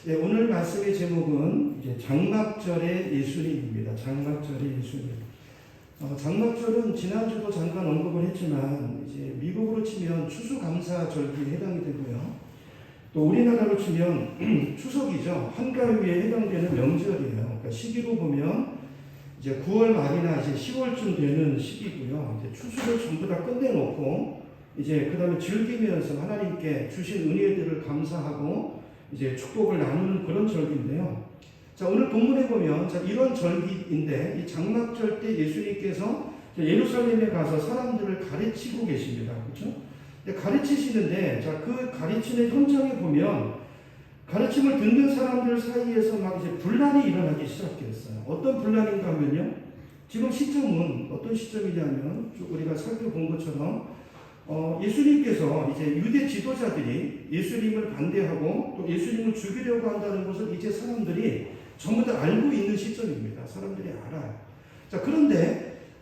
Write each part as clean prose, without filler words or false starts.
예, 오늘 말씀의 제목은 이제 장막절의 예수님입니다. 장막절의 예수님. 장막절은 지난주도 잠깐 언급을 했지만 이제 미국으로 치면 추수감사절기에 해당이 되고요. 또 우리나라로 치면 추석이죠. 한가위에 해당되는 명절이에요. 그러니까 시기로 보면 이제 9월 말이나 이제 10월쯤 되는 시기고요. 이제 추수를 전부 다 끝내놓고 이제 그 다음에 즐기면서 하나님께 주신 은혜들을 감사하고 이제 축복을 나누는 그런 절기인데요. 자, 오늘 본문에 보면 자, 이런 절기인데 이 장막절 때 예수님께서 예루살렘에 가서 사람들을 가르치고 계십니다. 그렇죠? 가르치시는데 자, 그 가르치는 현장에 보면 가르침을 듣는 사람들 사이에서 막 이제 분란이 일어나기 시작했어요. 어떤 분란인가 하면요. 지금 시점은 어떤 시점이냐면 우리가 살펴본 것처럼 예수님께서 이제 유대 지도자들이 예수님을 반대하고 또 예수님을 죽이려고 한다는 것을 이제 사람들이 전부 다 알고 있는 시점입니다. 사람들이 알아요. 자, 그런데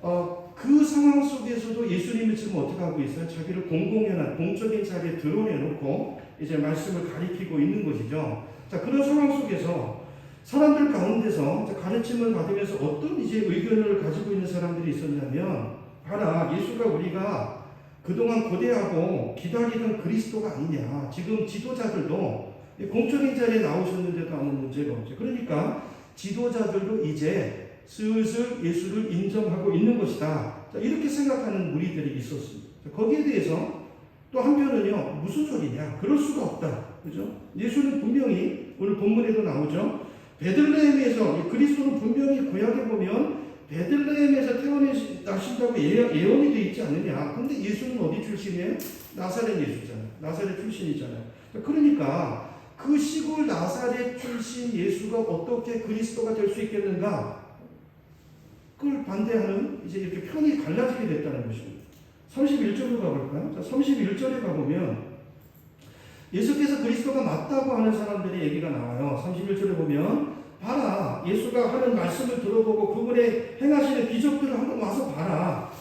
그 상황 속에서도 예수님이 지금 어떻게 하고 있어요? 자기를 공적인 자리에 드러내놓고 이제 말씀을 가리키고 있는 것이죠. 자, 그런 상황 속에서 사람들 가운데서 가르침을 받으면서 어떤 이제 의견을 가지고 있는 사람들이 있었냐면, 봐라, 예수가 우리가 그동안 고대하고 기다리던 그리스도가 아니냐. 지금 지도자들도 공적인 자리에 나오셨는데도 아무 문제가 없죠. 그러니까 지도자들도 이제 슬슬 예수를 인정하고 있는 것이다. 자, 이렇게 생각하는 무리들이 있었습니다. 자, 거기에 대해서 또 한편은요, 무슨 소리냐? 그럴 수가 없다. 그죠? 예수는 분명히 오늘 본문에도 나오죠. 베들레헴에서 그리스도는 분명히 구약에 보면 베들레헴에서 태어나신다고 예언이 되어 있지 않느냐. 근데 예수는 어디 출신이에요? 나사렛 예수잖아요. 나사렛 출신이잖아요. 그러니까 그 시골 나사렛 출신 예수가 어떻게 그리스도가 될 수 있겠는가? 그걸 반대하는 이제 이렇게 편이 갈라지게 됐다는 것입니다. 31절로 가볼까요? 자, 31절에 가보면 예수께서 그리스도가 맞다고 하는 사람들의 얘기가 나와요. 31절에 보면 봐라, 예수가 하는 말씀을 들어보고 그분의 행하시는 기적들을 한번 와서 봐라.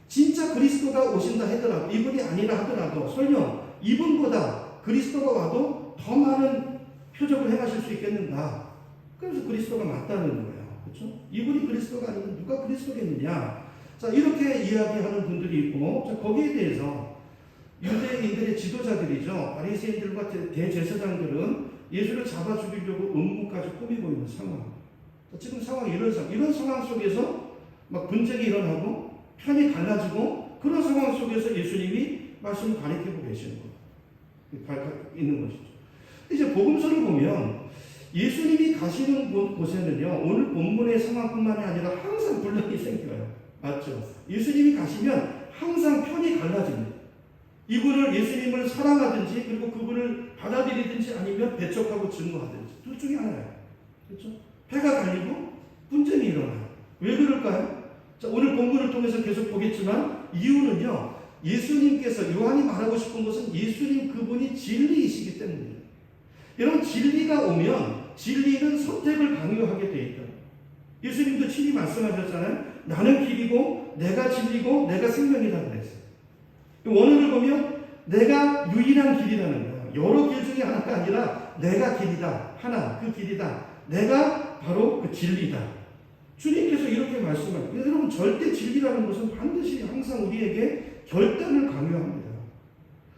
진짜 그리스도가 오신다 하더라도, 이분이 아니라 하더라도 설령 이분보다 그리스도가 와도 더 많은 표적을 행하실 수 있겠는가? 그래서 그리스도가 맞다는 거예요. 그렇죠? 이분이 그리스도가 아니면 누가 그리스도겠느냐? 자, 이렇게 이야기하는 분들이 있고, 자, 거기에 대해서 유대인들의 지도자들이죠. 바리새인들과 대제사장들은 예수를 잡아 죽이려고 음모까지 꾸미고 있는 상황. 자, 지금 상황이 이런 상황 속에서 막 분쟁이 일어나고 편이 갈라지고 그런 상황 속에서 예수님이 말씀을 가리키고 계시는 있는 것이죠. 이제 복음서를 보면 예수님이 가시는 곳에는요, 오늘 본문의 상황뿐만이 아니라 항상 분란이 생겨요. 맞죠? 예수님이 가시면 항상 편이 갈라집니다. 이분을 예수님을 사랑하든지 그리고 그분을 받아들이든지 아니면 배척하고 증오하든지 둘 중에 하나예요. 그렇죠? 패가 갈리고 분쟁이 일어나요. 왜 그럴까요? 자, 오늘 본문을 통해서 계속 보겠지만 이유는요, 예수님께서 요한이 말하고 싶은 것은 예수님 그분이 진리이시기 때문이에요. 여러분, 진리가 오면 진리는 선택을 강요하게 돼 있다. 예수님도 친히 말씀하셨잖아요. 나는 길이고 내가 진리고 내가 생명이라고 그랬어요. 원어를 보면 내가 유일한 길이라는 거예요. 여러 길 중에 하나가 아니라 내가 길이다. 하나, 그 길이다. 내가 바로 그 진리다. 주님께서 이렇게 말씀하세요. 여러분, 절대 진리라는 것은 반드시 항상 우리에게 결단을 강요합니다.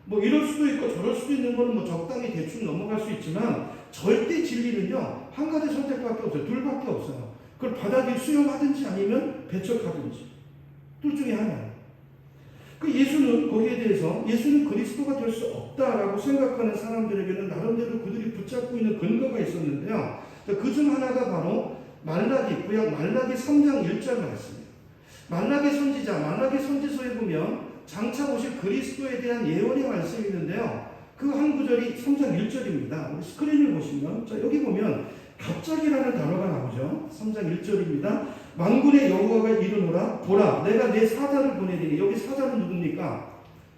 뭐 이럴 수도 있고 저럴 수도 있는 거는 뭐 적당히 대충 넘어갈 수 있지만 절대 진리는요, 한 가지 선택밖에 없어요. 둘밖에 없어요. 그걸 받아들이 수용하든지 아니면 배척하든지. 둘 중에 하나예요. 그 예수는 거기에 대해서 예수는 그리스도가 될 수 없다라고 생각하는 사람들에게는 나름대로 그들이 붙잡고 있는 근거가 있었는데요. 그 중 하나가 바로 구약 말라기 3장 1절 말씀이에요. 말라기 선지자, 말라기 선지서에 보면 장차 오실 그리스도에 대한 예언의 말씀이 있는데요. 그 한 구절이 3장 1절입니다. 우리 스크린을 보시면, 자, 여기 보면 갑자기라는 단어가 나오죠. 3장 1절입니다. 만군의 여호와가 이르노라, 보라, 내가 내 사자를 보내리니. 여기 사자는 누굽니까?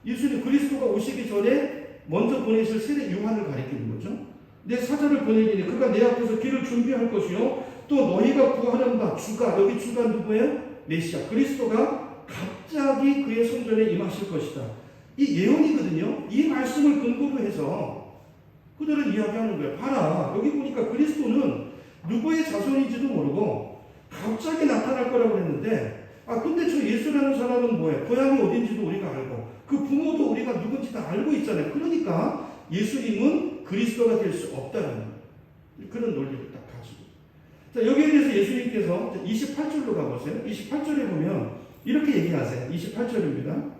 예수님 그리스도가 오시기 전에 먼저 보내실 세례 요한을 가리키는 거죠. 내 사자를 보내리니 그가 내 앞에서 길을 준비할 것이요, 또 너희가 구하는 바 주가, 여기 주가 누구예요? 메시아 그리스도가 갑자기 그의 성전에 임하실 것이다. 이 예언이거든요. 이 말씀을 근거로 해서 그들은 이야기하는 거예요. 봐라, 여기 보니까 그리스도는 누구의 자손인지도 모르고 갑자기 나타날 거라고 했는데, 근데 저 예수라는 사람은 뭐예요? 고향이 어딘지도 우리가 알고 그 부모도 우리가 누군지 다 알고 있잖아요. 그러니까 예수님은 그리스도가 될 수 없다는 그런 논리를 딱 가지고. 자, 여기에 대해서 예수님께서 28절로 가보세요. 28절에 보면 이렇게 얘기하세요. 28절입니다.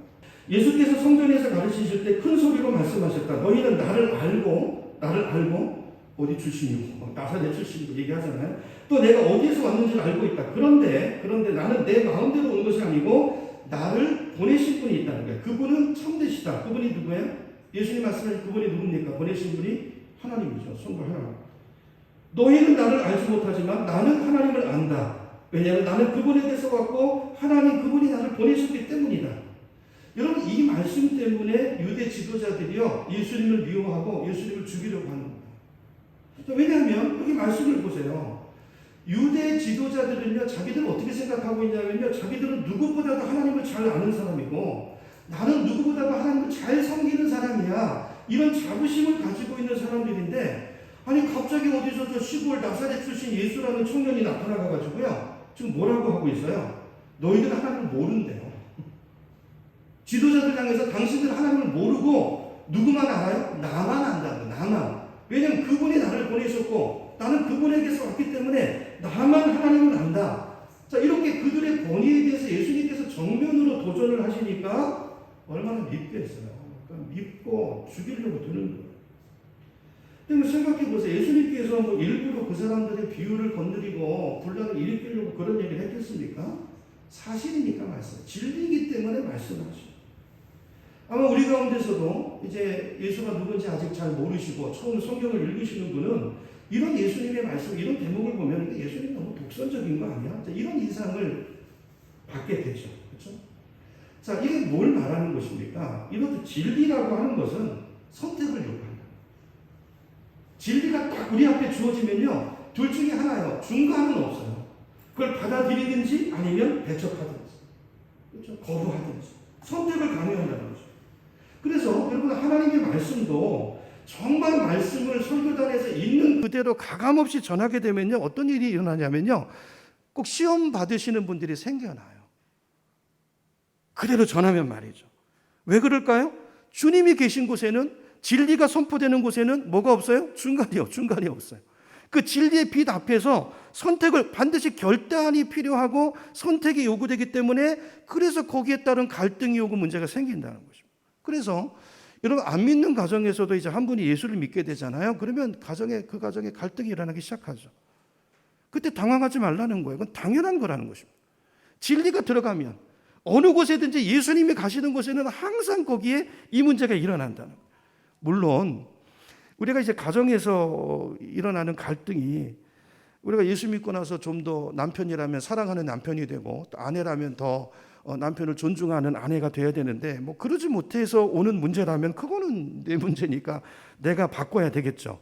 예수께서 성전에서 가르치실 때 큰 소리로 말씀하셨다. 너희는 나를 알고 어디 출신이고 나사렛 출신이고 얘기하잖아요. 또 내가 어디에서 왔는지를 알고 있다. 그런데 나는 내 마음대로 온 것이 아니고 나를 보내신 분이 있다는 거예요. 그분은 참되시다. 그분이 누구예요? 예수님 말씀하신 그분이 누굽니까? 보내신 분이 하나님이죠. 성부 하나님. 너희는 나를 알지 못하지만 나는 하나님을 안다. 왜냐하면 나는 그분에게서 왔고 하나님 그분이 나를 보내셨기 때문이다. 여러분, 이 말씀 때문에 유대 지도자들이요 예수님을 미워하고 예수님을 죽이려고 하는 겁니다. 왜냐하면 여기 말씀을 보세요. 유대 지도자들은요 자기들은 어떻게 생각하고 있냐면요, 자기들은 누구보다도 하나님을 잘 아는 사람이고 나는 누구보다도 하나님을 잘 섬기는 사람이야, 이런 자부심을 가지고 있는 사람들인데, 아니 갑자기 어디서 저 시골 나사렛 출신 예수라는 청년이 나타나가지고요 지금 뭐라고 하고 있어요? 너희들 하나님을 모른대요. 지도자들 향해서 당신들 하나님을 모르고 누구만 알아요? 나만 안다고. 나만. 왜냐면 그분이 나를 보내셨고 나는 그분에게서 왔기 때문에 나만 하나님을 안다. 자, 이렇게 그들의 권위에 대해서 예수님께서 정면으로 도전을 하시니까 얼마나 밉겠어요. 그러니까 밉고 죽이려고 드는 거예요. 근데 생각해 보세요. 예수님께서 뭐 일부러 그 사람들의 비유를 건드리고 분란을 일으키려고 그런 얘기를 했겠습니까? 사실이니까 말씀. 진리이기 때문에 말씀하시죠. 아마 우리 가운데서도 이제 예수가 누군지 아직 잘 모르시고 처음 성경을 읽으시는 분은 이런 예수님의 말씀, 이런 대목을 보면 예수님 너무 독선적인 거 아니야? 이런 인상을 받게 되죠. 그렇죠? 자, 이게 뭘 말하는 것입니까? 이것도 진리라고 하는 것은 선택을 요구한다. 진리가 딱 우리 앞에 주어지면요, 둘 중에 하나요. 중간은 없어요. 그걸 받아들이든지 아니면 배척하든지, 그렇죠? 거부하든지. 선택을 강요한다는 거죠. 그래서 여러분, 하나님의 말씀도 정말 말씀을 설교단에서 있는 그대로 가감없이 전하게 되면요, 어떤 일이 일어나냐면요, 꼭 시험 받으시는 분들이 생겨나요. 그대로 전하면 말이죠. 왜 그럴까요? 주님이 계신 곳에는, 진리가 선포되는 곳에는 뭐가 없어요? 중간이 없어요. 그 진리의 빛 앞에서 선택을 반드시 결단이 필요하고 선택이 요구되기 때문에, 그래서 거기에 따른 갈등이 오고 문제가 생긴다는 것입니다. 그래서 여러분, 안 믿는 가정에서도 이제 한 분이 예수를 믿게 되잖아요. 그러면 그 가정에 갈등이 일어나기 시작하죠. 그때 당황하지 말라는 거예요. 그건 당연한 거라는 것입니다. 진리가 들어가면 어느 곳에든지 예수님이 가시는 곳에는 항상 거기에 이 문제가 일어난다는 거예요. 물론 우리가 이제 가정에서 일어나는 갈등이, 우리가 예수 믿고 나서 좀 더 남편이라면 사랑하는 남편이 되고 또 아내라면 더 남편을 존중하는 아내가 돼야 되는데, 뭐 그러지 못해서 오는 문제라면 그거는 내 문제니까 내가 바꿔야 되겠죠.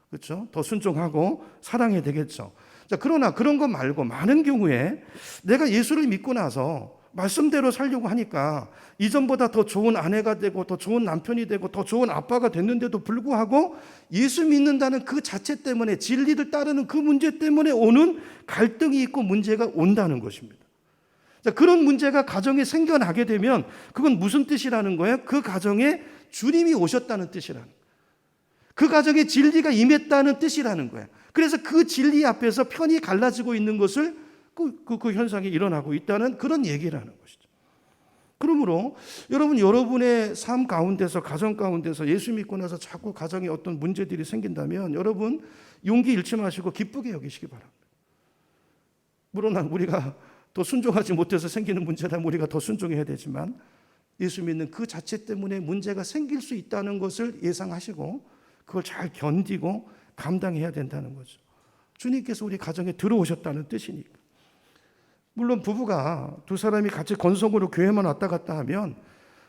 그렇죠? 더 순종하고 사랑해야 되겠죠. 자, 그러나 그런 거 말고 많은 경우에 내가 예수를 믿고 나서 말씀대로 살려고 하니까 이전보다 더 좋은 아내가 되고 더 좋은 남편이 되고 더 좋은 아빠가 됐는데도 불구하고 예수 믿는다는 그 자체 때문에, 진리를 따르는 그 문제 때문에 오는 갈등이 있고 문제가 온다는 것입니다. 자, 그런 문제가 가정에 생겨나게 되면 그건 무슨 뜻이라는 거예요? 그 가정에 주님이 오셨다는 뜻이라는 거예요. 그 가정에 진리가 임했다는 뜻이라는 거예요. 그래서 그 진리 앞에서 편이 갈라지고 있는 것을 그 현상이 일어나고 있다는 그런 얘기라는 것이죠. 그러므로 여러분의 삶 가운데서, 가정 가운데서 예수 믿고 나서 자꾸 가정에 어떤 문제들이 생긴다면 여러분 용기 잃지 마시고 기쁘게 여기시기 바랍니다. 물론 우리가 더 순종하지 못해서 생기는 문제라면 우리가 더 순종해야 되지만, 예수 믿는 그 자체 때문에 문제가 생길 수 있다는 것을 예상하시고 그걸 잘 견디고 감당해야 된다는 거죠. 주님께서 우리 가정에 들어오셨다는 뜻이니까. 물론 부부가 두 사람이 같이 건성으로 교회만 왔다 갔다 하면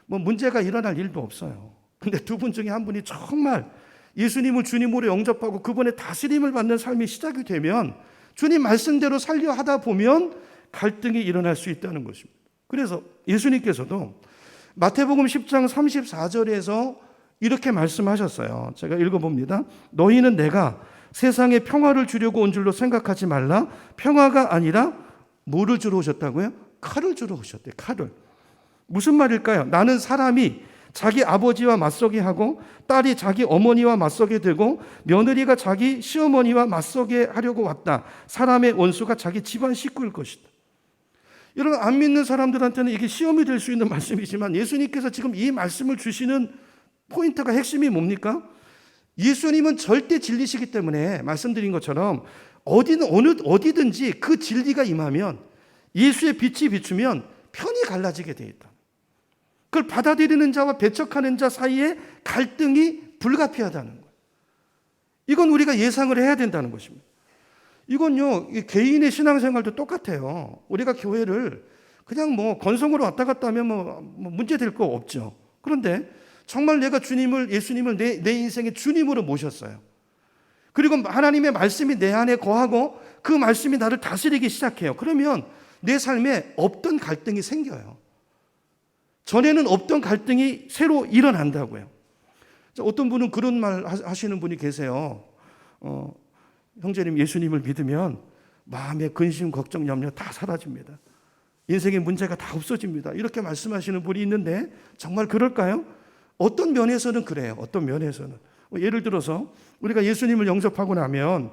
뭐 문제가 일어날 일도 없어요. 근데 두 분 중에 한 분이 정말 예수님을 주님으로 영접하고 그분의 다스림을 받는 삶이 시작이 되면, 주님 말씀대로 살려 하다 보면 갈등이 일어날 수 있다는 것입니다. 그래서 예수님께서도 마태복음 10장 34절에서 이렇게 말씀하셨어요. 제가 읽어봅니다. 너희는 내가 세상에 평화를 주려고 온 줄로 생각하지 말라. 평화가 아니라 뭐를 주러 오셨다고요? 칼을 주러 오셨대요. 칼을. 무슨 말일까요? 나는 사람이 자기 아버지와 맞서게 하고 딸이 자기 어머니와 맞서게 되고 며느리가 자기 시어머니와 맞서게 하려고 왔다. 사람의 원수가 자기 집안 식구일 것이다. 여러분, 안 믿는 사람들한테는 이게 시험이 될 수 있는 말씀이지만 예수님께서 지금 이 말씀을 주시는 포인트가 핵심이 뭡니까? 예수님은 절대 진리시기 때문에 말씀드린 것처럼 어디든지 그 진리가 임하면 예수의 빛이 비추면 편이 갈라지게 돼 있다. 그걸 받아들이는 자와 배척하는 자 사이에 갈등이 불가피하다는 거예요. 이건 우리가 예상을 해야 된다는 것입니다. 이건요, 개인의 신앙생활도 똑같아요. 우리가 교회를 그냥 건성으로 왔다 갔다 하면 문제될 거 없죠. 그런데 정말 내가 예수님을 내 인생의 주님으로 모셨어요. 그리고 하나님의 말씀이 내 안에 거하고 그 말씀이 나를 다스리기 시작해요. 그러면 내 삶에 없던 갈등이 생겨요. 전에는 없던 갈등이 새로 일어난다고요. 어떤 분은 그런 말 하시는 분이 계세요. 형제님, 예수님을 믿으면 마음의 근심, 걱정, 염려 다 사라집니다. 인생의 문제가 다 없어집니다. 이렇게 말씀하시는 분이 있는데 정말 그럴까요? 어떤 면에서는 그래요. 어떤 면에서는. 예를 들어서 우리가 예수님을 영접하고 나면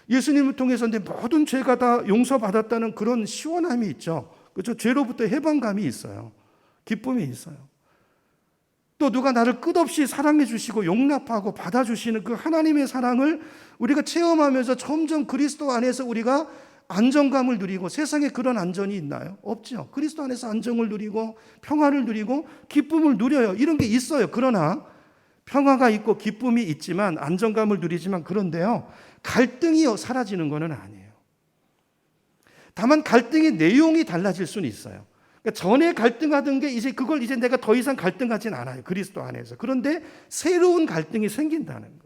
예수님을 통해서 내 모든 죄가 다 용서받았다는 그런 시원함이 있죠. 그렇죠? 죄로부터 해방감이 있어요. 기쁨이 있어요. 또 누가 나를 끝없이 사랑해 주시고 용납하고 받아주시는 그 하나님의 사랑을 우리가 체험하면서 점점 그리스도 안에서 우리가 안정감을 누리고, 세상에 그런 안전이 있나요? 없죠. 그리스도 안에서 안정을 누리고 평화를 누리고 기쁨을 누려요. 이런 게 있어요. 그러나 평화가 있고 기쁨이 있지만, 안정감을 누리지만, 그런데요, 갈등이 사라지는 것은 아니에요. 다만 갈등의 내용이 달라질 수는 있어요. 그러니까 전에 갈등하던 게 그걸 내가 더 이상 갈등하진 않아요. 그리스도 안에서. 그런데 새로운 갈등이 생긴다는 거예요.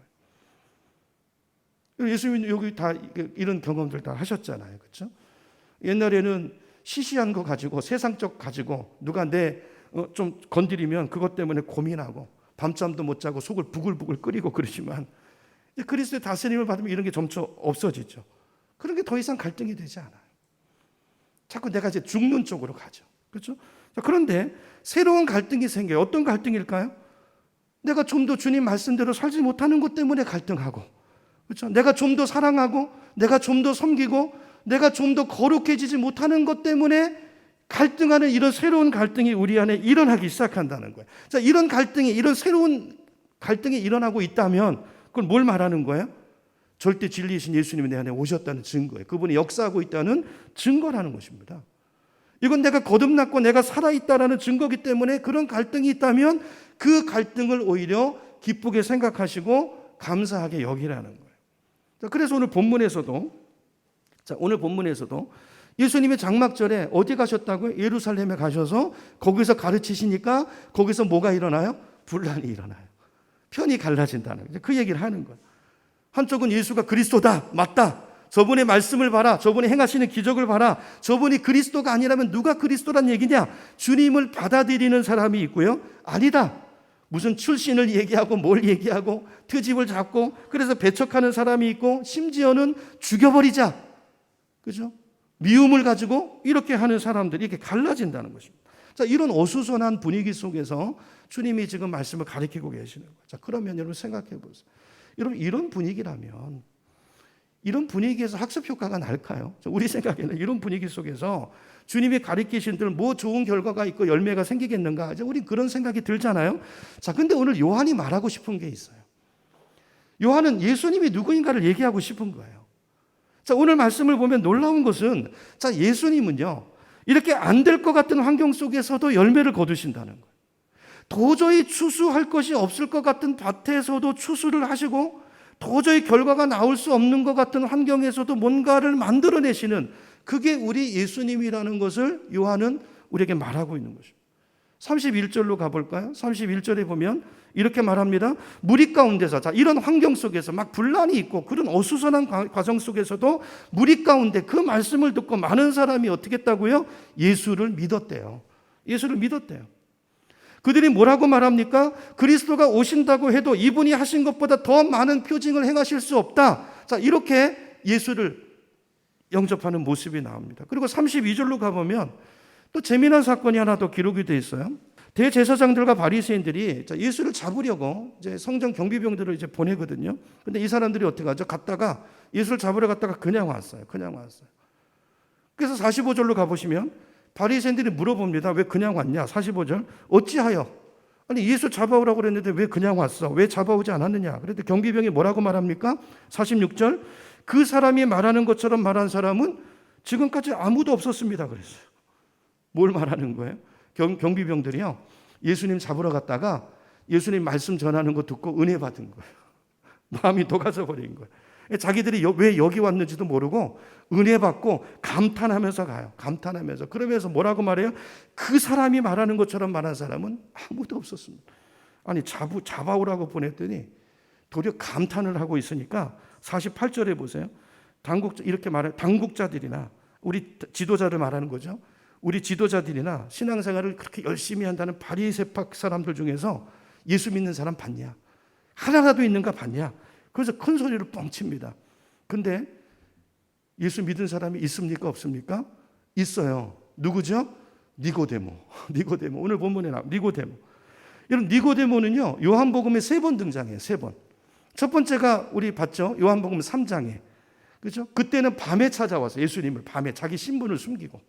예수님은 여기 다 이런 경험들 다 하셨잖아요. 그렇죠? 옛날에는 시시한 거 가지고, 세상적 가지고 누가 좀 건드리면 그것 때문에 고민하고 밤잠도 못 자고 속을 부글부글 끓이고 그러지만, 그리스도의 다스림을 받으면 이런 게 점점 없어지죠. 그런 게 더 이상 갈등이 되지 않아요. 자꾸 내가 이제 죽는 쪽으로 가죠. 그렇죠? 그런데 새로운 갈등이 생겨요. 어떤 갈등일까요? 내가 좀 더 주님 말씀대로 살지 못하는 것 때문에 갈등하고, 그렇죠? 내가 좀 더 사랑하고, 내가 좀 더 섬기고, 내가 좀 더 거룩해지지 못하는 것 때문에 갈등하는 이런 새로운 갈등이 우리 안에 일어나기 시작한다는 거예요. 자, 이런 새로운 갈등이 일어나고 있다면 그건 뭘 말하는 거예요? 절대 진리이신 예수님이 내 안에 오셨다는 증거예요. 그분이 역사하고 있다는 증거라는 것입니다. 이건 내가 거듭났고 내가 살아있다라는 증거이기 때문에 그런 갈등이 있다면 그 갈등을 오히려 기쁘게 생각하시고 감사하게 여기라는 거예요. 자, 그래서 오늘 본문에서도 예수님의 장막절에 어디 가셨다고요? 예루살렘에 가셔서 거기서 가르치시니까 거기서 뭐가 일어나요? 분란이 일어나요. 편이 갈라진다는 거예요. 그 얘기를 하는 거예요. 한쪽은 예수가 그리스도다, 맞다. 저분의 말씀을 봐라. 저분이 행하시는 기적을 봐라. 저분이 그리스도가 아니라면 누가 그리스도란 얘기냐? 주님을 받아들이는 사람이 있고요. 아니다. 무슨 출신을 얘기하고 뭘 얘기하고 트집을 잡고 그래서 배척하는 사람이 있고, 심지어는 죽여버리자. 그죠? 미움을 가지고 이렇게 하는 사람들이 이렇게 갈라진다는 것입니다. 자, 이런 어수선한 분위기 속에서 주님이 지금 말씀을 가르치고 계시는 거예요. 자, 그러면 여러분 생각해 보세요. 여러분, 이런 분위기라면, 이런 분위기에서 학습 효과가 날까요? 우리 생각에는 이런 분위기 속에서 주님이 가르치신 들 뭐 좋은 결과가 있고 열매가 생기겠는가? 우리 그런 생각이 들잖아요. 자, 근데 오늘 요한이 말하고 싶은 게 있어요. 요한은 예수님이 누구인가를 얘기하고 싶은 거예요. 자, 오늘 말씀을 보면 놀라운 것은, 자, 예수님은요, 이렇게 안 될 것 같은 환경 속에서도 열매를 거두신다는 거예요. 도저히 추수할 것이 없을 것 같은 밭에서도 추수를 하시고, 도저히 결과가 나올 수 없는 것 같은 환경에서도 뭔가를 만들어내시는, 그게 우리 예수님이라는 것을 요한은 우리에게 말하고 있는 것입니다. 31절로 가볼까요? 31절에 보면 이렇게 말합니다. 무리 가운데서, 자, 이런 환경 속에서 막 분란이 있고 그런 어수선한 과정 속에서도 무리 가운데 그 말씀을 듣고 많은 사람이 어떻게 했다고요? 예수를 믿었대요. 예수를 믿었대요. 그들이 뭐라고 말합니까? 그리스도가 오신다고 해도 이분이 하신 것보다 더 많은 표징을 행하실 수 없다. 자, 이렇게 예수를 영접하는 모습이 나옵니다. 그리고 32절로 가보면 또 재미난 사건이 하나 더 기록이 되어 있어요. 대제사장들과 바리새인들이 예수를 잡으려고 이제 성전 경비병들을 이제 보내거든요. 근데 이 사람들이 어떻게 하죠? 갔다가 예수를 잡으러 갔다가 그냥 왔어요. 그래서 45절로 가보시면 바리새인들이 물어봅니다. 왜 그냥 왔냐? 45절. 어찌하여? 아니 예수 잡아오라고 그랬는데 왜 그냥 왔어? 왜 잡아오지 않았느냐? 그런데 경비병이 뭐라고 말합니까? 46절. 그 사람이 말하는 것처럼 말한 사람은 지금까지 아무도 없었습니다. 그랬어요. 뭘 말하는 거예요? 경비병들이요. 예수님 잡으러 갔다가 예수님 말씀 전하는 거 듣고 은혜 받은 거예요. 마음이 녹아져 버린 거예요. 자기들이 왜 여기 왔는지도 모르고 은혜 받고 감탄하면서 가요. 감탄하면서. 그러면서 뭐라고 말해요? 그 사람이 말하는 것처럼 말한 사람은 아무도 없었습니다. 아니 잡아오라고 보냈더니 도리어 감탄을 하고 있으니까 48절에 보세요. 이렇게 말해요. 당국자들이나 우리 지도자를 말하는 거죠. 우리 지도자들이나 신앙생활을 그렇게 열심히 한다는 바리새파 사람들 중에서 예수 믿는 사람 봤냐? 하나라도 있는가 봤냐? 그래서 큰 소리로 뻥칩니다. 근데 예수 믿은 사람이 있습니까? 없습니까? 있어요. 누구죠? 니고데모. 오늘 본문에 나와 니고데모. 여러분 니고데모는요. 요한복음에 3번 등장해요. 3번. 첫 번째가 우리 봤죠? 요한복음 3장에. 그렇죠? 그때는 밤에 찾아와서 예수님을 밤에 자기 신분을 숨기고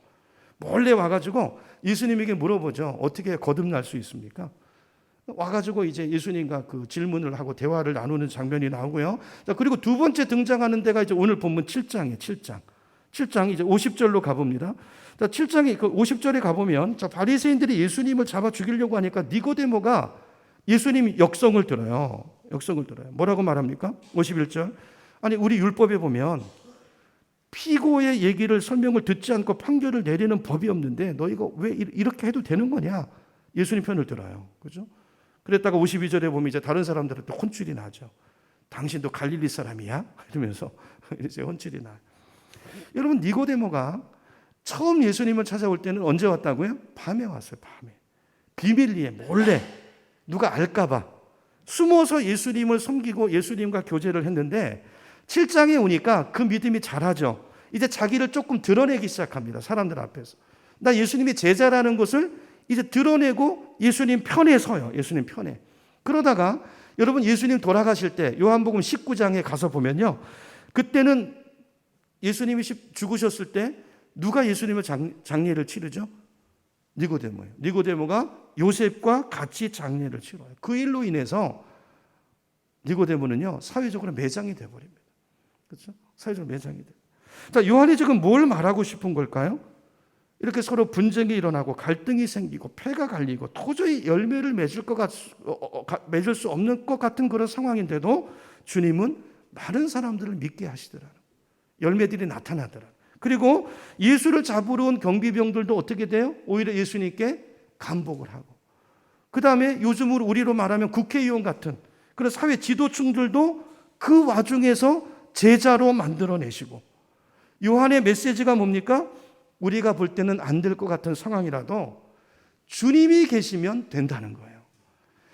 몰래 와가지고 예수님에게 물어보죠. 어떻게 거듭날 수 있습니까? 와가지고 이제 예수님과 그 질문을 하고 대화를 나누는 장면이 나오고요. 자, 그리고 두 번째 등장하는 데가 이제 오늘 본문 7장이에요. 7장 이제 50절로 가봅니다. 자, 7장에 그 50절에 가보면 자, 바리새인들이 예수님을 잡아 죽이려고 하니까 니고데모가 예수님 역성을 들어요. 뭐라고 말합니까? 51절. 아니 우리 율법에 보면 피고의 얘기를 설명을 듣지 않고 판결을 내리는 법이 없는데 너희가 왜 이렇게 해도 되는 거냐? 예수님 편을 들어요. 그죠? 그랬다가 52절에 보면 이제 다른 사람들은 또 혼쭐이 나죠. 당신도 갈릴리 사람이야? 이러면서 이제 혼쭐이 나요. 여러분 니고데모가 처음 예수님을 찾아올 때는 언제 왔다고요? 밤에 왔어요. 밤에. 비밀리에 몰래 누가 알까 봐 숨어서 예수님을 섬기고 예수님과 교제를 했는데 7장에 오니까 그 믿음이 자라죠. 이제 자기를 조금 드러내기 시작합니다. 사람들 앞에서. 나 예수님이 제자라는 것을 이제 드러내고 예수님 편에 서요. 예수님 편에. 그러다가 여러분 예수님 돌아가실 때 요한복음 19장에 가서 보면요. 그때는 예수님이 죽으셨을 때 누가 예수님을 장례를 치르죠? 니고데모예요. 니고데모가 요셉과 같이 장례를 치러요. 그 일로 인해서 니고데모는요. 사회적으로 매장이 되어버립니다. 그렇죠? 사회적으로 매장이 돼요. 자, 요한이 지금 뭘 말하고 싶은 걸까요? 이렇게 서로 분쟁이 일어나고 갈등이 생기고 폐가 갈리고 도저히 열매를 맺을 수 없는 것 같은 그런 상황인데도 주님은 많은 사람들을 믿게 하시더라는 열매들이 나타나더라. 그리고 예수를 잡으러 온 경비병들도 어떻게 돼요? 오히려 예수님께 감복을 하고 그 다음에 요즘으로 우리로 말하면 국회의원 같은 그런 사회 지도층들도 그 와중에서 제자로 만들어내시고 요한의 메시지가 뭡니까? 우리가 볼 때는 안 될 것 같은 상황이라도 주님이 계시면 된다는 거예요.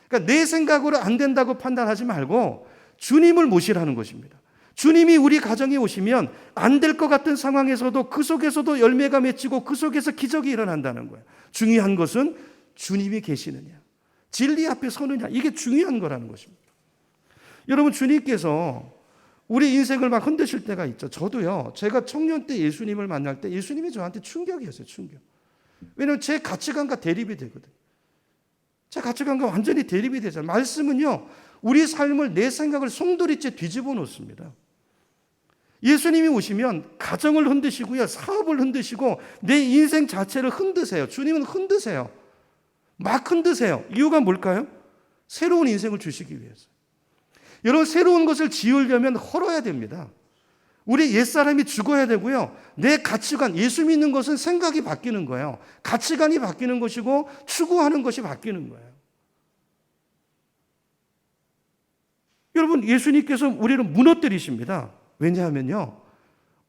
그러니까 내 생각으로 안 된다고 판단하지 말고 주님을 모시라는 것입니다. 주님이 우리 가정에 오시면 안 될 것 같은 상황에서도 그 속에서도 열매가 맺히고 그 속에서 기적이 일어난다는 거예요. 중요한 것은 주님이 계시느냐, 진리 앞에 서느냐, 이게 중요한 거라는 것입니다. 여러분 주님께서 우리 인생을 막 흔드실 때가 있죠. 저도요. 제가 청년 때 예수님을 만날 때 예수님이 저한테 충격이었어요. 충격. 왜냐하면 제 가치관과 대립이 되거든요. 제 가치관과 완전히 대립이 되잖아요. 말씀은요. 우리 삶을 내 생각을 송두리째 뒤집어 놓습니다. 예수님이 오시면 가정을 흔드시고요. 사업을 흔드시고 내 인생 자체를 흔드세요. 주님은 흔드세요. 막 흔드세요. 이유가 뭘까요? 새로운 인생을 주시기 위해서. 여러분 새로운 것을 지으려면 헐어야 됩니다. 우리 옛사람이 죽어야 되고요. 내 가치관, 예수 믿는 것은 생각이 바뀌는 거예요. 가치관이 바뀌는 것이고 추구하는 것이 바뀌는 거예요. 여러분 예수님께서 우리를 무너뜨리십니다. 왜냐하면요.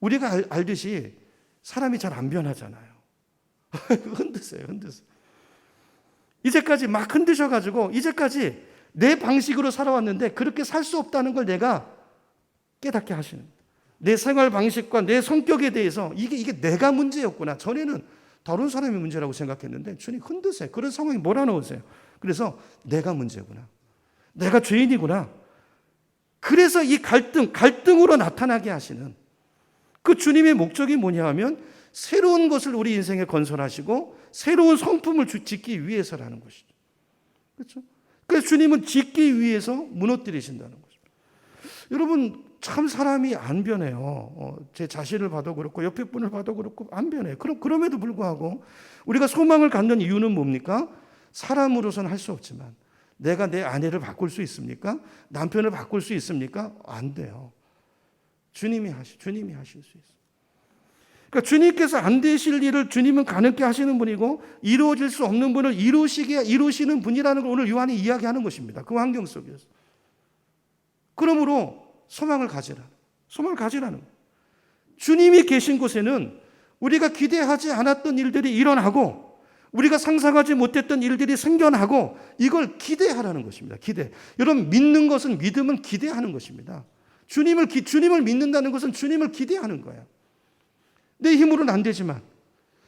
우리가 알듯이 사람이 잘 안 변하잖아요. 흔드세요. 이제까지 막 흔드셔가지고 이제까지 내 방식으로 살아왔는데 그렇게 살 수 없다는 걸 내가 깨닫게 하시는 거예요. 내 생활 방식과 내 성격에 대해서 이게 내가 문제였구나. 전에는 다른 사람이 문제라고 생각했는데 주님 흔드세요. 그런 상황에 몰아넣으세요. 그래서 내가 문제구나. 내가 죄인이구나. 그래서 이 갈등으로 나타나게 하시는 그 주님의 목적이 뭐냐 하면 새로운 것을 우리 인생에 건설하시고 새로운 성품을 짓기 위해서라는 것이죠. 그렇죠? 그래서 주님은 짓기 위해서 무너뜨리신다는 거죠. 여러분 참 사람이 안 변해요. 제 자신을 봐도 그렇고 옆에 분을 봐도 그렇고 안 변해요. 그럼에도 불구하고 우리가 소망을 갖는 이유는 뭡니까? 사람으로서는 할 수 없지만 내가 내 아내를 바꿀 수 있습니까? 남편을 바꿀 수 있습니까? 안 돼요. 주님이 하실 수 있어요. 그러니까 주님께서 안 되실 일을 주님은 가능케 하시는 분이고 이루어질 수 없는 분을 이루시는 분이라는 걸 오늘 요한이 이야기하는 것입니다. 그 환경 속에서. 그러므로 소망을 가지라는 거예요. 주님이 계신 곳에는 우리가 기대하지 않았던 일들이 일어나고 우리가 상상하지 못했던 일들이 생겨나고 이걸 기대하라는 것입니다. 기대. 여러분 믿음은 기대하는 것입니다. 주님을 믿는다는 것은 주님을 기대하는 거예요. 내 힘으로는 안 되지만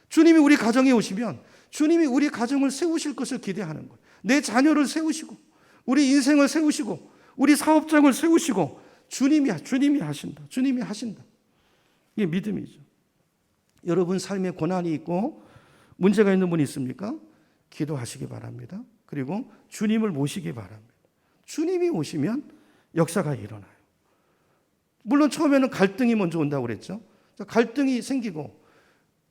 주님이 우리 가정에 오시면 주님이 우리 가정을 세우실 것을 기대하는 거예요. 내 자녀를 세우시고 우리 인생을 세우시고 우리 사업장을 세우시고 주님이 하신다. 주님이 하신다. 이게 믿음이죠. 여러분 삶에 고난이 있고 문제가 있는 분이 있습니까? 기도하시기 바랍니다. 그리고 주님을 모시기 바랍니다. 주님이 오시면 역사가 일어나요. 물론 처음에는 갈등이 먼저 온다고 그랬죠. 갈등이 생기고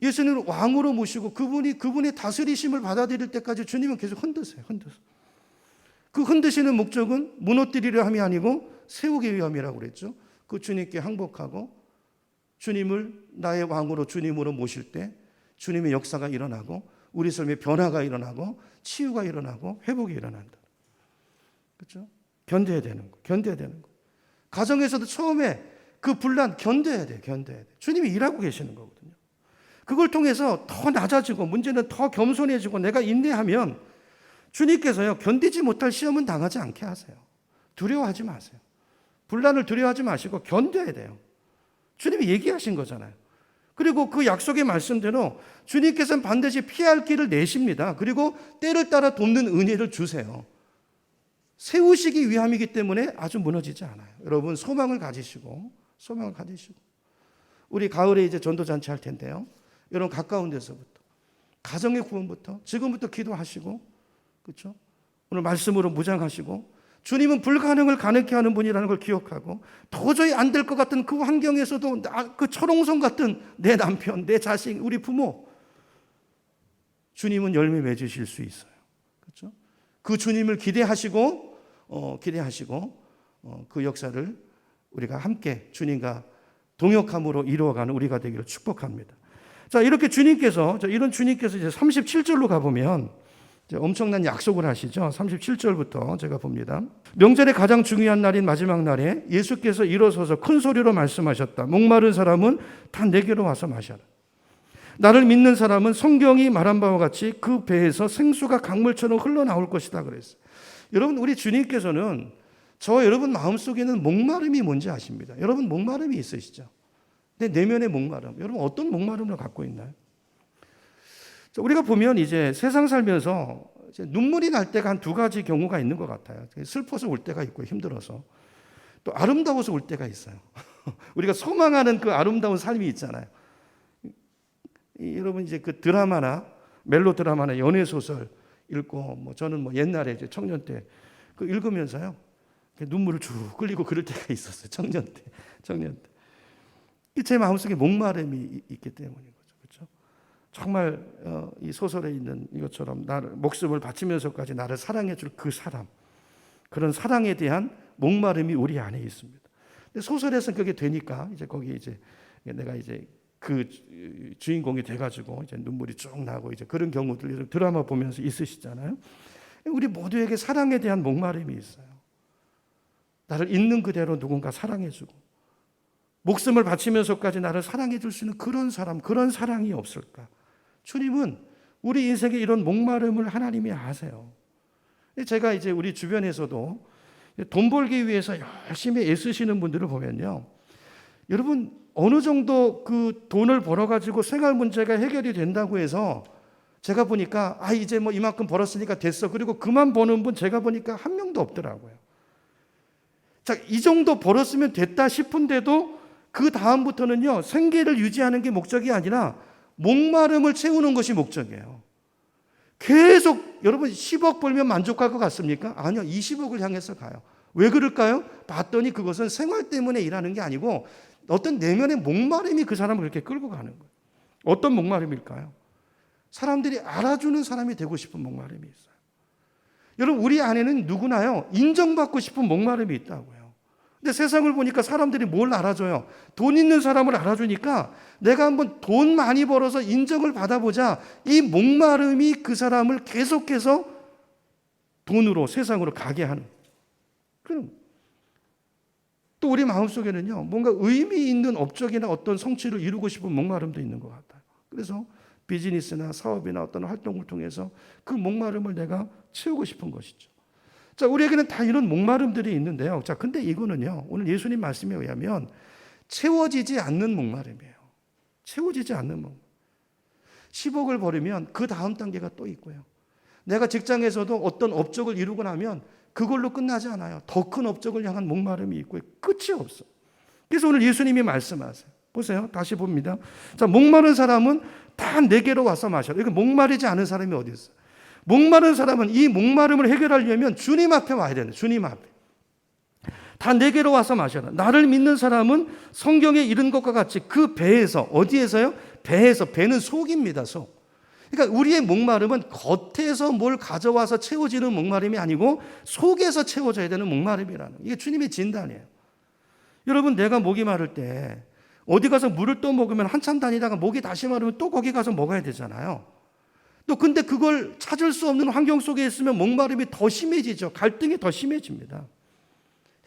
예수님을 왕으로 모시고 그분의 다스리심을 받아들일 때까지 주님은 계속 흔드세요. 그 흔드시는 목적은 무너뜨리려 함이 아니고 세우기 위함이라고 그랬죠. 그 주님께 항복하고 주님을 나의 왕으로 주님으로 모실 때 주님의 역사가 일어나고 우리 삶에 변화가 일어나고 치유가 일어나고 회복이 일어난다. 그렇죠? 견뎌야 되는 거. 가정에서도 처음에 그 분란 견뎌야 돼. 주님이 일하고 계시는 거거든요. 그걸 통해서 더 낮아지고 문제는 더 겸손해지고 내가 인내하면 주님께서요 견디지 못할 시험은 당하지 않게 하세요. 두려워하지 마세요. 분란을 두려워하지 마시고 견뎌야 돼요. 주님이 얘기하신 거잖아요. 그리고 그 약속의 말씀대로 주님께서는 반드시 피할 길을 내십니다. 그리고 때를 따라 돕는 은혜를 주세요. 세우시기 위함이기 때문에 아주 무너지지 않아요. 여러분 소망을 가지시고 우리 가을에 이제 전도잔치 할 텐데요. 여러분 가까운 데서부터 가정의 구원부터 지금부터 기도하시고 그렇죠? 오늘 말씀으로 무장하시고 주님은 불가능을 가능케 하는 분이라는 걸 기억하고 도저히 안 될 것 같은 그 환경에서도 그 철옹성 같은 내 남편, 내 자식, 우리 부모 주님은 열매 맺으실 수 있어요. 그렇죠? 그 주님을 기대하시고 그 역사를 우리가 함께 주님과 동역함으로 이루어가는 우리가 되기를 축복합니다. 자, 이렇게 주님께서 이제 37절로 가보면 엄청난 약속을 하시죠. 37절부터 제가 봅니다. 명절의 가장 중요한 날인 마지막 날에 예수께서 일어서서 큰 소리로 말씀하셨다. 목마른 사람은 다 내게로 와서 마셔라. 나를 믿는 사람은 성경이 말한 바와 같이 그 배에서 생수가 강물처럼 흘러나올 것이다 그랬어요. 여러분 우리 주님께서는 여러분 마음속에는 목마름이 뭔지 아십니다. 여러분 목마름이 있으시죠? 내 내면의 목마름. 여러분 어떤 목마름을 갖고 있나요? 우리가 보면 이제 세상 살면서 이제 눈물이 날 때가 한 두 가지 경우가 있는 것 같아요. 슬퍼서 울 때가 있고 힘들어서 또 아름다워서 울 때가 있어요. 우리가 소망하는 그 아름다운 삶이 있잖아요. 여러분 이제 그 드라마나 멜로 드라마나 연애 소설 읽고 저는 옛날에 이제 청년 때 그 읽으면서요 눈물을 쭉 흘리고 그럴 때가 있었어요. 청년 때. 제 마음속에 목마름이 있기 때문인 거죠. 그렇죠? 정말 이 소설에 있는 이것처럼 나를 목숨을 바치면서까지 나를 사랑해 줄 그 사람, 그런 사랑에 대한 목마름이 우리 안에 있습니다. 근데 소설에서는 그게 되니까 이제 거기 이제 내가 이제 그 주인공이 돼가지고 이제 눈물이 쭉 나고 이제 그런 경우들 드라마 보면서 있으시잖아요. 우리 모두에게 사랑에 대한 목마름이 있어요. 나를 있는 그대로 누군가 사랑해주고 목숨을 바치면서까지 나를 사랑해 줄 수 있는 그런 사람, 그런 사랑이 없을까? 주님은 우리 인생에 이런 목마름을 하나님이 아세요. 제가 이제 우리 주변에서도 돈 벌기 위해서 열심히 애쓰시는 분들을 보면요. 여러분, 어느 정도 그 돈을 벌어가지고 생활 문제가 해결이 된다고 해서 제가 보니까 이제 뭐 이만큼 벌었으니까 됐어. 그리고 그만 버는 분 제가 보니까 한 명도 없더라고요. 자, 이 정도 벌었으면 됐다 싶은데도 그 다음부터는요, 생계를 유지하는 게 목적이 아니라 목마름을 채우는 것이 목적이에요. 계속 여러분 10억 벌면 만족할 것 같습니까? 아니요. 20억을 향해서 가요. 왜 그럴까요? 봤더니 그것은 생활 때문에 일하는 게 아니고 어떤 내면의 목마름이 그 사람을 그렇게 끌고 가는 거예요. 어떤 목마름일까요? 사람들이 알아주는 사람이 되고 싶은 목마름이 있어요. 여러분, 우리 안에는 누구나요, 인정받고 싶은 목마름이 있다고요. 근데 세상을 보니까 사람들이 뭘 알아줘요? 돈 있는 사람을 알아주니까 내가 한번 돈 많이 벌어서 인정을 받아보자. 이 목마름이 그 사람을 계속해서 돈으로, 세상으로 가게 하는. 그럼 또 우리 마음속에는요, 뭔가 의미 있는 업적이나 어떤 성취를 이루고 싶은 목마름도 있는 것 같아요. 그래서 비즈니스나 사업이나 어떤 활동을 통해서 그 목마름을 내가 채우고 싶은 것이죠. 자, 우리에게는 다 이런 목마름들이 있는데요. 자, 근데 이거는요, 오늘 예수님 말씀에 의하면 채워지지 않는 목마름이에요. 채워지지 않는 목마름. 10억을 벌으면 그 다음 단계가 또 있고요. 내가 직장에서도 어떤 업적을 이루고 나면 그걸로 끝나지 않아요. 더 큰 업적을 향한 목마름이 있고요. 끝이 없어. 그래서 오늘 예수님이 말씀하세요. 보세요. 다시 봅니다. 자, 목마른 사람은 다 내게로 와서 마셔라. 이거 목마르지 않은 사람이 어디 있어요? 목마른 사람은 이 목마름을 해결하려면 주님 앞에 와야 되는, 주님 앞에. 다 내게로 와서 마셔라. 나를 믿는 사람은 성경에 이른 것과 같이 그 배에서, 어디에서요? 배에서. 배는 속입니다, 속. 그러니까 우리의 목마름은 겉에서 뭘 가져와서 채워지는 목마름이 아니고 속에서 채워져야 되는 목마름이라는, 이게 주님의 진단이에요. 여러분, 내가 목이 마를 때 어디 가서 물을 또 먹으면 한참 다니다가 목이 다시 마르면 또 거기 가서 먹어야 되잖아요. 또 근데 그걸 찾을 수 없는 환경 속에 있으면 목마름이 더 심해지죠. 갈등이 더 심해집니다.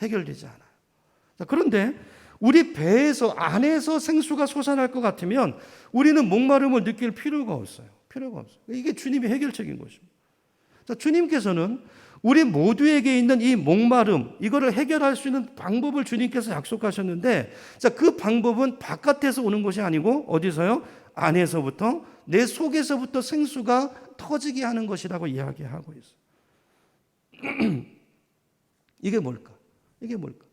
해결되지 않아요. 자, 그런데 우리 배에서, 안에서 생수가 솟아날 것 같으면 우리는 목마름을 느낄 필요가 없어요. 필요가 없어요. 이게 주님의 해결책인 것입니다. 자, 주님께서는 우리 모두에게 있는 이 목마름, 이거를 해결할 수 있는 방법을 주님께서 약속하셨는데, 자, 그 방법은 바깥에서 오는 것이 아니고 어디서요? 안에서부터, 내 속에서부터 생수가 터지게 하는 것이라고 이야기하고 있어요. 이게 뭘까? 이게 뭘까?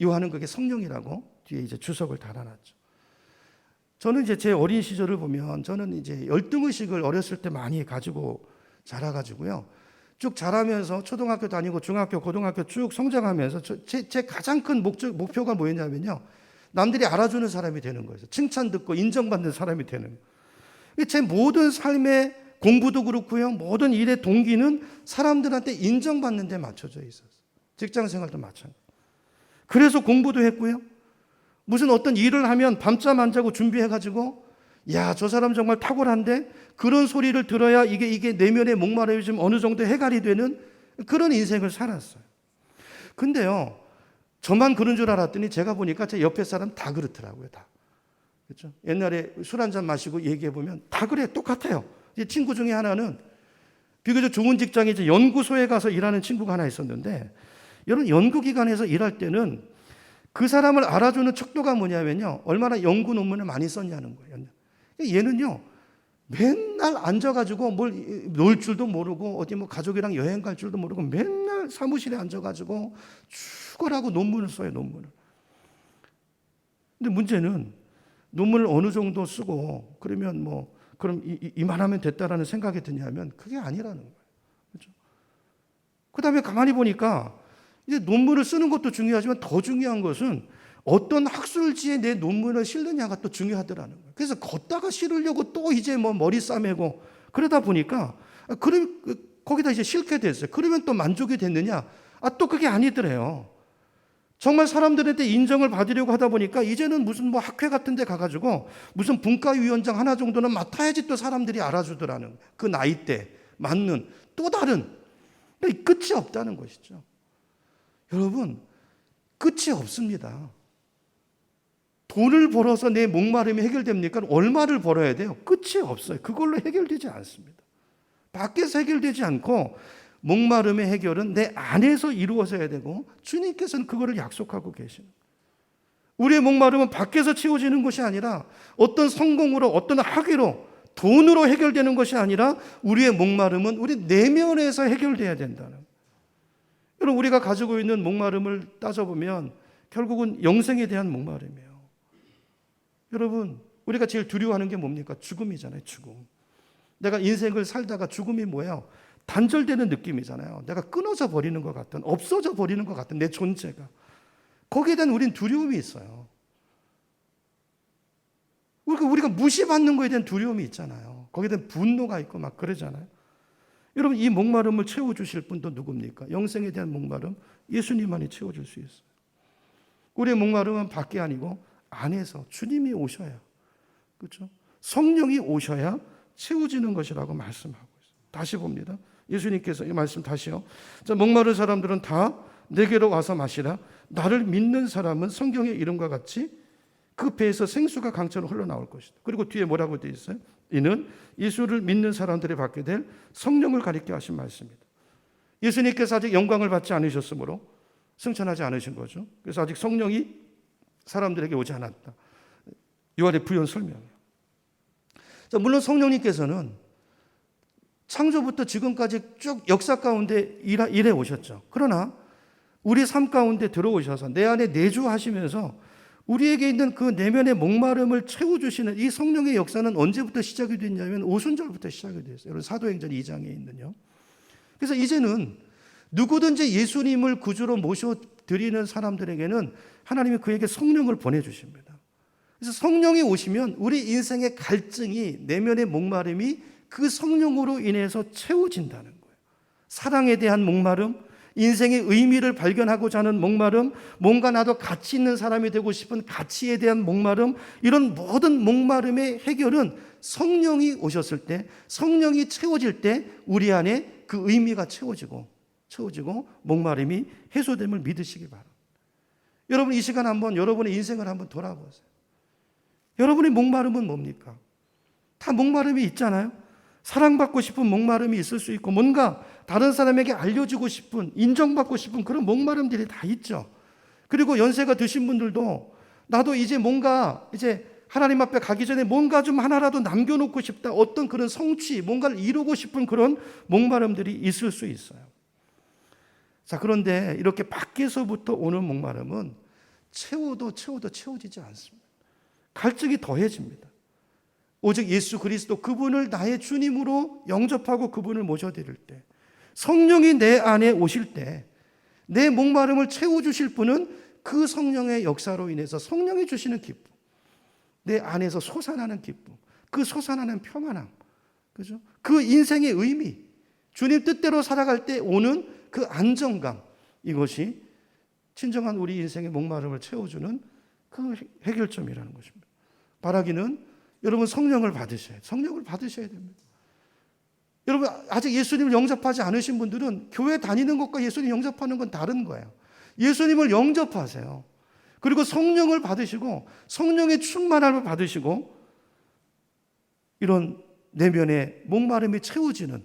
요한은 그게 성령이라고 뒤에 이제 주석을 달아놨죠. 저는 이제 제 어린 시절을 보면, 저는 이제 열등의식을 어렸을 때 많이 가지고 자라가지고요. 쭉 자라면서 초등학교 다니고 중학교, 고등학교 쭉 성장하면서 제 가장 큰 목표가 뭐였냐면요, 남들이 알아주는 사람이 되는 거예요. 칭찬 듣고 인정받는 사람이 되는 거예요. 제 모든 삶의 공부도 그렇고요, 모든 일의 동기는 사람들한테 인정받는 데 맞춰져 있었어요. 직장 생활도 마찬가지. 그래서 공부도 했고요. 무슨 어떤 일을 하면 밤잠 안 자고 준비해가지고, 야, 저 사람 정말 탁월한데, 그런 소리를 들어야 이게 내면의 목마름이 좀 어느 정도 해결이 되는 그런 인생을 살았어요. 근데요, 저만 그런 줄 알았더니 제가 보니까 제 옆에 사람 다 그렇더라고요, 다. 그렇죠? 옛날에 술 한잔 마시고 얘기해보면 다 그래, 똑같아요. 친구 중에 하나는 비교적 좋은 직장에 이제 연구소에 가서 일하는 친구가 하나 있었는데, 이런 연구기관에서 일할 때는 그 사람을 알아주는 척도가 뭐냐면요, 얼마나 연구 논문을 많이 썼냐는 거예요. 얘는요, 맨날 앉아가지고 뭘 놀 줄도 모르고 어디 뭐 가족이랑 여행 갈 줄도 모르고 맨날 사무실에 앉아가지고 죽어라고 논문을 써요, 논문을. 근데 문제는 논문을 어느 정도 쓰고 그러면 뭐 그럼 이만하면 됐다라는 생각이 드냐면 그게 아니라는 거예요. 그렇죠? 그다음에 가만히 보니까 이제 논문을 쓰는 것도 중요하지만 더 중요한 것은 어떤 학술지에 내 논문을 실느냐가 또 중요하더라는 거예요. 그래서 걷다가 실으려고 또 이제 뭐 머리 싸매고 그러다 보니까 거기다 이제 실게 됐어요. 그러면 또 만족이 됐느냐? 또 그게 아니더래요. 정말 사람들한테 인정을 받으려고 하다 보니까 이제는 무슨 뭐 학회 같은 데 가가지고 무슨 분과위원장 하나 정도는 맡아야지 또 사람들이 알아주더라는, 그 나이 때 맞는 또 다른, 끝이 없다는 것이죠. 여러분, 끝이 없습니다. 돈을 벌어서 내 목마름이 해결됩니까? 얼마를 벌어야 돼요? 끝이 없어요. 그걸로 해결되지 않습니다. 밖에서 해결되지 않고 목마름의 해결은 내 안에서 이루어져야 되고 주님께서는 그거를 약속하고 계시는 거예요. 우리의 목마름은 밖에서 채워지는 것이 아니라 어떤 성공으로 어떤 학위로 돈으로 해결되는 것이 아니라 우리의 목마름은 우리 내면에서 해결돼야 된다는 거예요. 여러분, 우리가 가지고 있는 목마름을 따져보면 결국은 영생에 대한 목마름이에요. 여러분, 우리가 제일 두려워하는 게 뭡니까? 죽음이잖아요. 죽음. 내가 인생을 살다가 죽음이 뭐예요? 단절되는 느낌이잖아요. 내가 끊어져 버리는 것 같은, 없어져 버리는 것 같은 내 존재가. 거기에 대한 우린 두려움이 있어요. 우리가 무시받는 것에 대한 두려움이 있잖아요. 거기에 대한 분노가 있고 막 그러잖아요. 여러분, 이 목마름을 채워주실 분도 누굽니까? 영생에 대한 목마름, 예수님만이 채워줄 수 있어요. 우리의 목마름은 밖이 아니고 안에서 주님이 오셔야, 그렇죠? 성령이 오셔야 채워지는 것이라고 말씀하고 있어요. 다시 봅니다. 예수님께서 이 말씀 다시요. 자, 목마른 사람들은 다 내게로 와서 마시라. 나를 믿는 사람은 성경의 이름과 같이 그 배에서 생수가 강처럼 흘러나올 것이다. 그리고 뒤에 뭐라고 되어 있어요? 이는 예수를 믿는 사람들이 받게 될 성령을 가리켜 하신 말씀입니다. 예수님께서 아직 영광을 받지 않으셨으므로 승천하지 않으신 거죠. 그래서 아직 성령이 사람들에게 오지 않았다. 요한의 부연 설명이에요. 자, 물론 성령님께서는 창조부터 지금까지 쭉 역사 가운데 일해 오셨죠. 그러나 우리 삶 가운데 들어오셔서 내 안에 내주하시면서 우리에게 있는 그 내면의 목마름을 채워주시는 이 성령의 역사는 언제부터 시작이 됐냐면 오순절부터 시작이 됐어요. 여러분, 사도행전 2장에 있는요. 그래서 이제는 누구든지 예수님을 구주로 모셔드리는 사람들에게는 하나님이 그에게 성령을 보내주십니다. 그래서 성령이 오시면 우리 인생의 갈증이, 내면의 목마름이 그 성령으로 인해서 채워진다는 거예요. 사랑에 대한 목마름, 인생의 의미를 발견하고자 하는 목마름, 뭔가 나도 가치 있는 사람이 되고 싶은 가치에 대한 목마름, 이런 모든 목마름의 해결은 성령이 오셨을 때, 성령이 채워질 때 우리 안에 그 의미가 채워지고 목마름이 해소됨을 믿으시기 바랍니다. 여러분, 이 시간 한번 여러분의 인생을 한번 돌아보세요. 여러분의 목마름은 뭡니까? 다 목마름이 있잖아요. 사랑받고 싶은 목마름이 있을 수 있고, 뭔가 다른 사람에게 알려주고 싶은, 인정받고 싶은 그런 목마름들이 다 있죠. 그리고 연세가 드신 분들도 나도 이제 뭔가 이제 하나님 앞에 가기 전에 뭔가 좀 하나라도 남겨놓고 싶다, 어떤 그런 성취, 뭔가를 이루고 싶은 그런 목마름들이 있을 수 있어요. 자, 그런데 이렇게 밖에서부터 오는 목마름은 채워도 채워지지 않습니다. 갈증이 더해집니다. 오직 예수 그리스도 그분을 나의 주님으로 영접하고 그분을 모셔드릴 때, 성령이 내 안에 오실 때 내 목마름을 채워주실 분은 그 성령의 역사로 인해서 성령이 주시는 기쁨, 내 안에서 솟아나는 기쁨, 그 솟아나는 평안함, 그죠? 그 인생의 의미, 주님 뜻대로 살아갈 때 오는 그 안정감, 이것이 진정한 우리 인생의 목마름을 채워주는 그 해결점이라는 것입니다. 바라기는 여러분 성령을 받으셔야 됩니다. 여러분, 아직 예수님을 영접하지 않으신 분들은 교회 다니는 것과 예수님 영접하는 건 다른 거예요. 예수님을 영접하세요. 그리고 성령을 받으시고 성령의 충만함을 받으시고 이런 내면의 목마름이 채워지는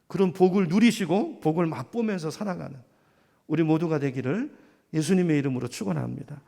그런 복을 누리시고 복을 맛보면서 살아가는 우리 모두가 되기를 예수님의 이름으로 축원합니다.